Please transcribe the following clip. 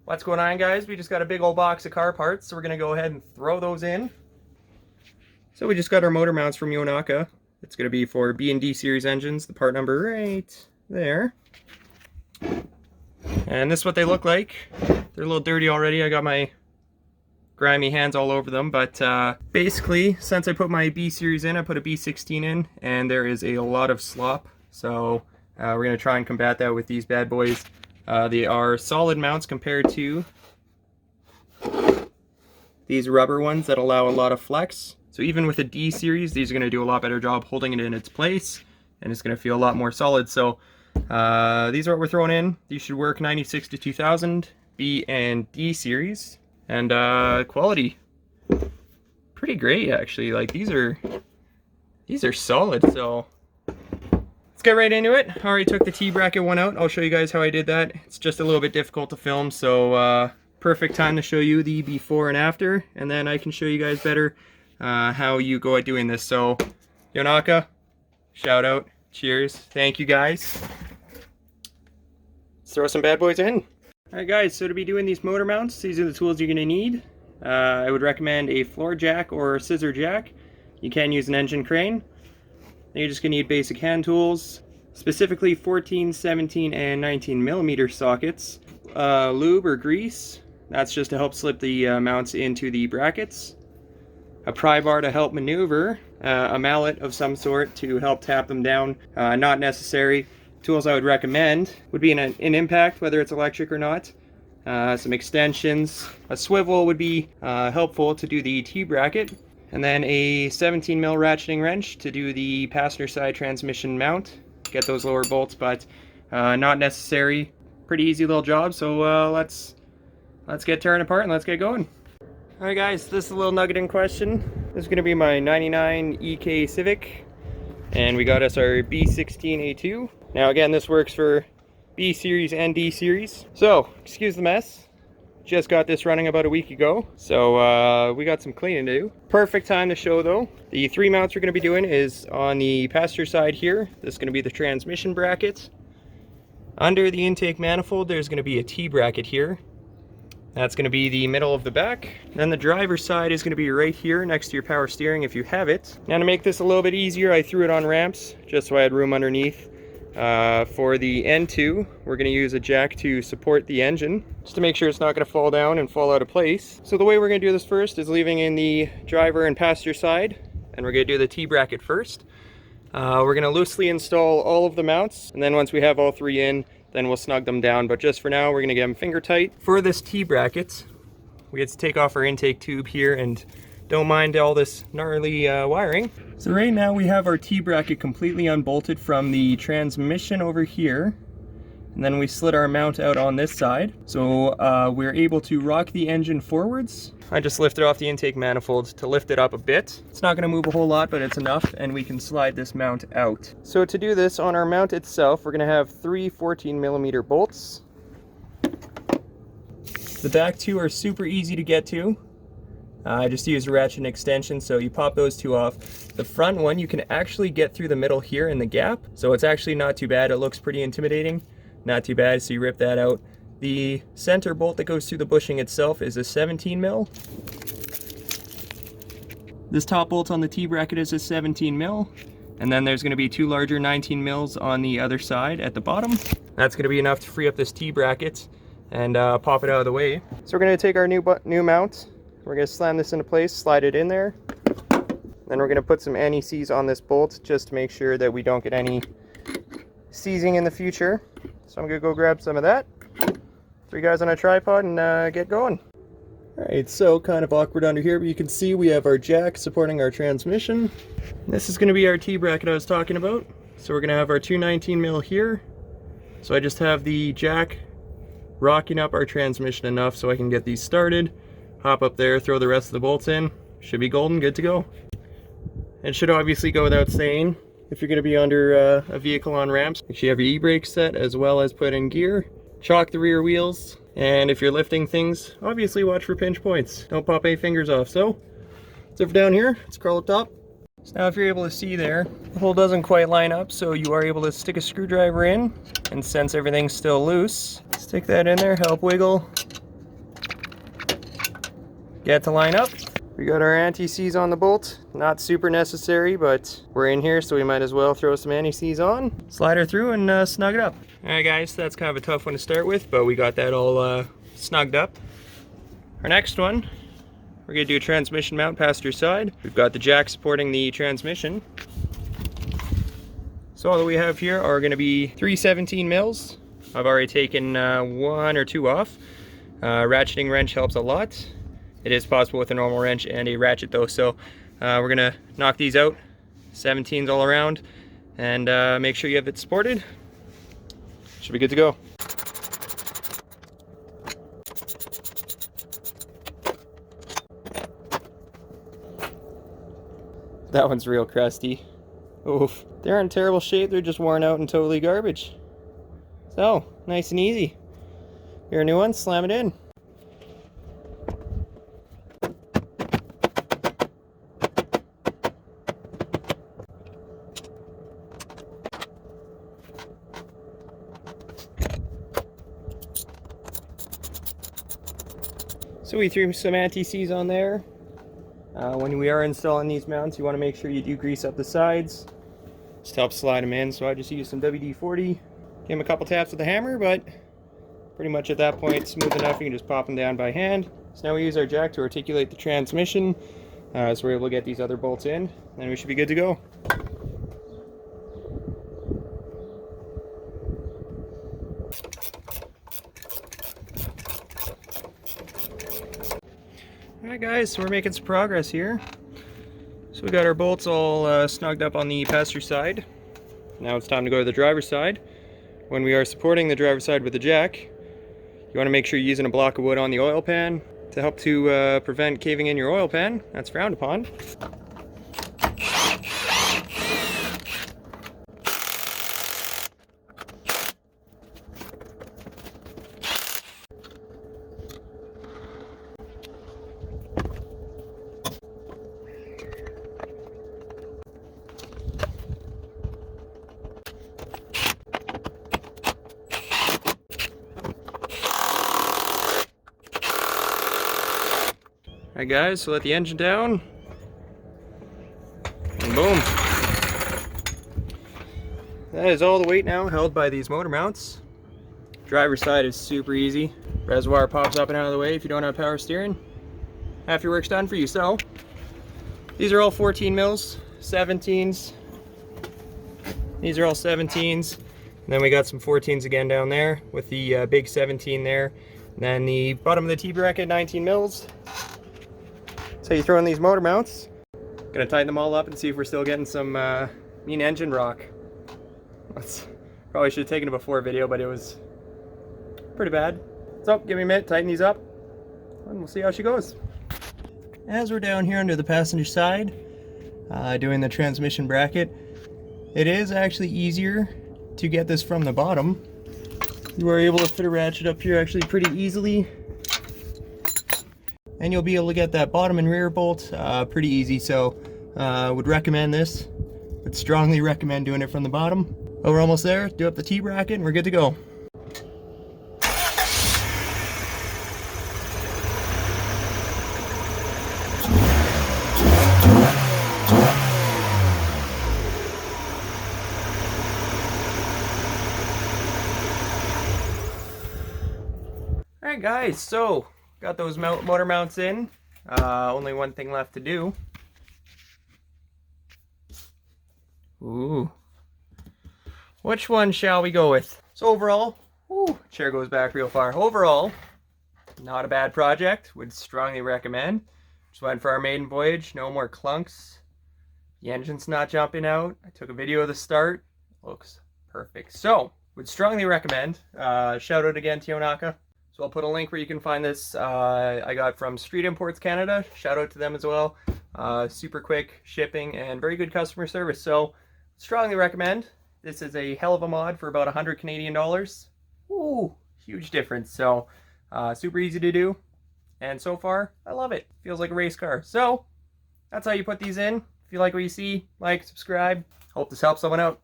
What's going on, guys? We just got a big old box of car parts, so we're gonna go ahead and throw those in. So we just got our motor mounts from Yonaka. It's gonna be for B and D series engines, the part number right there. And this is what they look like. They're a little dirty already. I got my grimy hands all over them, but basically, since I put my B series in, I put a B16 in, and there is a lot of slop. So we're gonna try and combat that with these bad boys. They are solid mounts compared to these rubber ones that allow a lot of flex. So even with a D series, these are going to do a lot better job holding it in its place, and it's going to feel a lot more solid. So these are what we're throwing in. These should work 96 to 2000 B and D series, and quality pretty great actually. Like these are solid. So let's get right into it. I already took the T-bracket one out. I'll show you guys how I did that. It's just a little bit difficult to film, so perfect time to show you the before and after, and then I can show you guys better how you go at doing this. So Yonaka, shout out, cheers, thank you guys. Let's throw some bad boys in. Alright guys, so to be doing these motor mounts, these are the tools you're going to need. I would recommend a floor jack or scissor jack. You can use an engine crane. Then you're just going to need basic hand tools, specifically 14, 17, and 19 millimeter sockets, lube or grease, that's just to help slip the mounts into the brackets, a pry bar to help maneuver, a mallet of some sort to help tap them down, not necessary. Tools I would recommend would be an impact, whether it's electric or not, some extensions, a swivel would be helpful to do the T-bracket, and then a 17 mil ratcheting wrench to do the passenger side transmission mount. Get those lower bolts, but not necessary. Pretty easy little job, so let's get tearing apart and let's get going. Alright guys, this is a little nugget in question. This is going to be my 99 EK Civic, and we got us our B16A2. Now again, this works for B series and D series. So, excuse the mess. Just got this running about a week ago, so we got some cleaning to do. Perfect time to show though. The three mounts we're going to be doing is on the passenger side here. This is going to be the transmission bracket. Under the intake manifold, there's going to be a T-bracket here. That's going to be the middle of the back. Then the driver's side is going to be right here next to your power steering if you have it. Now to make this a little bit easier, I threw it on ramps just so I had room underneath. For the N2, we're going to use a jack to support the engine, just to make sure it's not going to fall down and fall out of place. So the way we're going to do this first is leaving in the driver and passenger side, and we're going to do the T-bracket first. We're going to loosely install all of the mounts, and then once we have all three in, then we'll snug them down. But just for now, we're going to get them finger tight. For this T-bracket, we get to take off our intake tube here, and don't mind all this gnarly wiring. So right now we have our T-bracket completely unbolted from the transmission over here, and then we slid our mount out on this side. So we're able to rock the engine forwards. I just lifted off the intake manifold to lift it up a bit. It's not going to move a whole lot, but it's enough, and we can slide this mount out. So to do this, on our mount itself, we're going to have three 14 millimeter bolts. The back two are super easy to get to. I just used a ratchet and extension, so you pop those two off. The front one, you can actually get through the middle here in the gap, so it's actually not too bad. It looks pretty intimidating. Not too bad, so you rip that out. The center bolt that goes through the bushing itself is a 17 mil. This top bolt on the T-bracket is a 17 mil. And then there's going to be two larger 19 mils on the other side at the bottom. That's going to be enough to free up this T-bracket and pop it out of the way. So we're going to take our new mount. We're going to slam this into place, slide it in there. Then we're going to put some anti-seize on this bolt just to make sure that we don't get any seizing in the future. So I'm going to go grab some of that. Three guys on a tripod and get going. Alright, so kind of awkward under here, but you can see we have our jack supporting our transmission. This is going to be our T-bracket I was talking about. So we're going to have our two 19 mil here. So I just have the jack rocking up our transmission enough so I can get these started. Hop up there, throw the rest of the bolts in. Should be golden, good to go. It should obviously go without saying, if you're going to be under a vehicle on ramps, make sure you have your e-brake set as well as put in gear. Chock the rear wheels, and if you're lifting things, obviously watch for pinch points. Don't pop any fingers off. So, that's it for down here. Let's crawl up top. So now if you're able to see there, the hole doesn't quite line up, so you are able to stick a screwdriver in, and since everything's still loose, stick that in there, help wiggle, get to line up. We got our anti-seize on the bolt. Not super necessary, but we're in here, so we might as well throw some anti-seize on. Slide her through and snug it up. Alright guys, that's kind of a tough one to start with, but we got that all snugged up. Our next one, we're going to do a transmission mount passenger side. We've got the jack supporting the transmission. So all that we have here are going to be 3 17 mils. I've already taken 1 or 2 off. Ratcheting wrench helps a lot. It is possible with a normal wrench and a ratchet though, so we're going to knock these out, 17s all around, and make sure you have it supported. Should be good to go. That one's real crusty. Oof. They're in terrible shape, they're just worn out and totally garbage. So, nice and easy. Here a new one, slam it in. So we threw some anti-seize on there. When we are installing these mounts, you want to make sure you do grease up the sides. Just help slide them in. So I just used some WD-40. Give them a couple taps with the hammer, but pretty much at that point, smooth enough, you can just pop them down by hand. So now we use our jack to articulate the transmission. So we're able to get these other bolts in, and we should be good to go. Alright guys, so we're making some progress here. So we got our bolts all snugged up on the passenger side. Now it's time to go to the driver's side. When we are supporting the driver's side with the jack, you want to make sure you're using a block of wood on the oil pan to help to prevent caving in your oil pan. That's frowned upon. Alright guys, so let the engine down, and boom. That is all the weight now held by these motor mounts. Driver's side is super easy. Reservoir pops up and out of the way if you don't have power steering. Half your work's done for you. So these are all 14 mils, 17s. These are all 17s. And then we got some 14s again down there with the big 17 there. And then the bottom of the T-bracket, 19 mils. So you throw in these motor mounts. Gonna tighten them all up and see if we're still getting some mean engine rock. Probably should have taken a before video, but it was pretty bad. So give me a minute, tighten these up, and we'll see how she goes. As we're down here under the passenger side, doing the transmission bracket, it is actually easier to get this from the bottom. You are able to fit a ratchet up here actually pretty easily. And you'll be able to get that bottom and rear bolt pretty easy, so would recommend this. Would strongly recommend doing it from the bottom. But we're almost there. Do up the T-bracket and we're good to go. Alright guys, so got those motor mounts in. Only one thing left to do. Ooh. Which one shall we go with? So overall, chair goes back real far. Overall, not a bad project. Would strongly recommend. Just went for our maiden voyage. No more clunks. The engine's not jumping out. I took a video of the start. Looks perfect. So, would strongly recommend. Shout out again to Yonaka. So I'll put a link where you can find this. I got from Street Imports Canada. Shout out to them as well. Super quick shipping and very good customer service. So strongly recommend. This is a hell of a mod for about 100 Canadian dollars. Ooh, huge difference. So super easy to do. And so far, I love it. Feels like a race car. So that's how you put these in. If you like what you see, like, subscribe. Hope this helps someone out.